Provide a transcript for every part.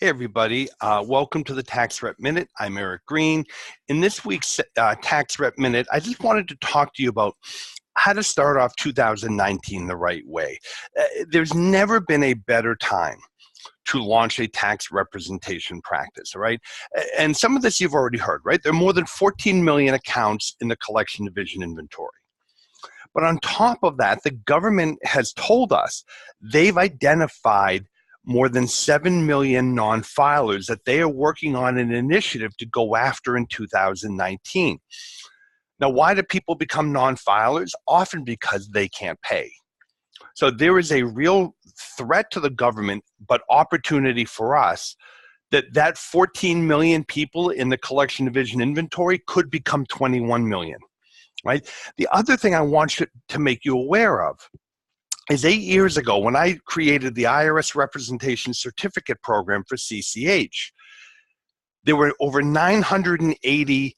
Hey everybody, welcome to the Tax Rep Minute. I'm Eric Green. In this week's Tax Rep Minute, I just wanted to talk to you about how to start off 2019 the right way. There's never been a better time to launch a tax representation practice, right? And some of this you've already heard, right? There are more than 14 million accounts in the collection division inventory. But on top of that, the government has told us they've identified more than 7 million non-filers that they are working on an initiative to go after in 2019. Now, why do people become non-filers? Often because they can't pay. So there is a real threat to the government, but opportunity for us, that 14 million people in the collection division inventory could become 21 million, right? The other thing I want to make you aware of is 8 years ago when I created the IRS Representation Certificate Program for CCH, there were over 980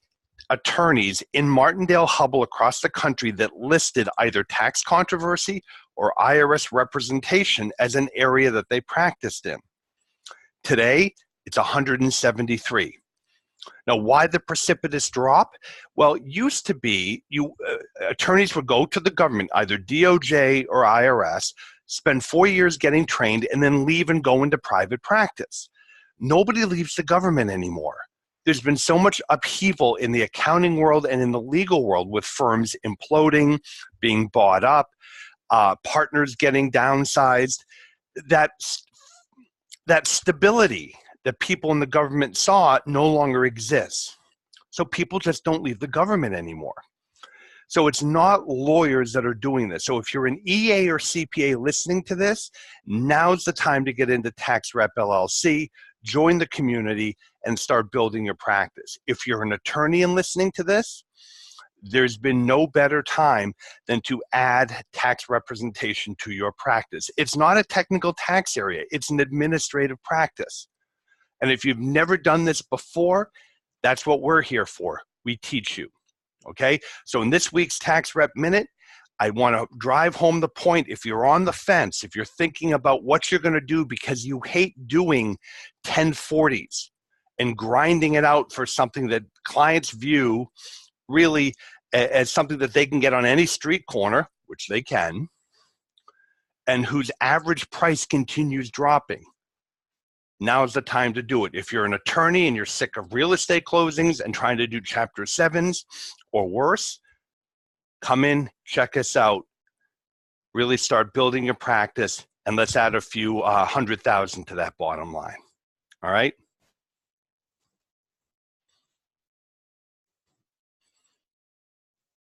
attorneys in Martindale-Hubbell across the country that listed either tax controversy or IRS representation as an area that they practiced in. Today, it's 173. Now, why the precipitous drop? Well, it used to be attorneys would go to the government, either DOJ or IRS, spend 4 years getting trained, and then leave and go into private practice. Nobody leaves the government anymore. There's been so much upheaval in the accounting world and in the legal world, with firms imploding, being bought up, partners getting downsized, that stability that people in the government saw no longer exists. So people just don't leave the government anymore. So it's not lawyers that are doing this. So if you're an EA or CPA listening to this, now's the time to get into Tax Rep LLC, join the community, and start building your practice. If you're an attorney and listening to this, there's been no better time than to add tax representation to your practice. It's not a technical tax area, it's an administrative practice. And if you've never done this before, that's what we're here for. We teach you, okay? So in this week's Tax Rep Minute, I want to drive home the point. If you're on the fence, if you're thinking about what you're going to do because you hate doing 1040s and grinding it out for something that clients view really as something that they can get on any street corner, which they can, and whose average price continues dropping, now's the time to do it. If you're an attorney and you're sick of real estate closings and trying to do Chapter 7s or worse, come in, check us out, really start building your practice, and let's add a few 100,000 to that bottom line. All right?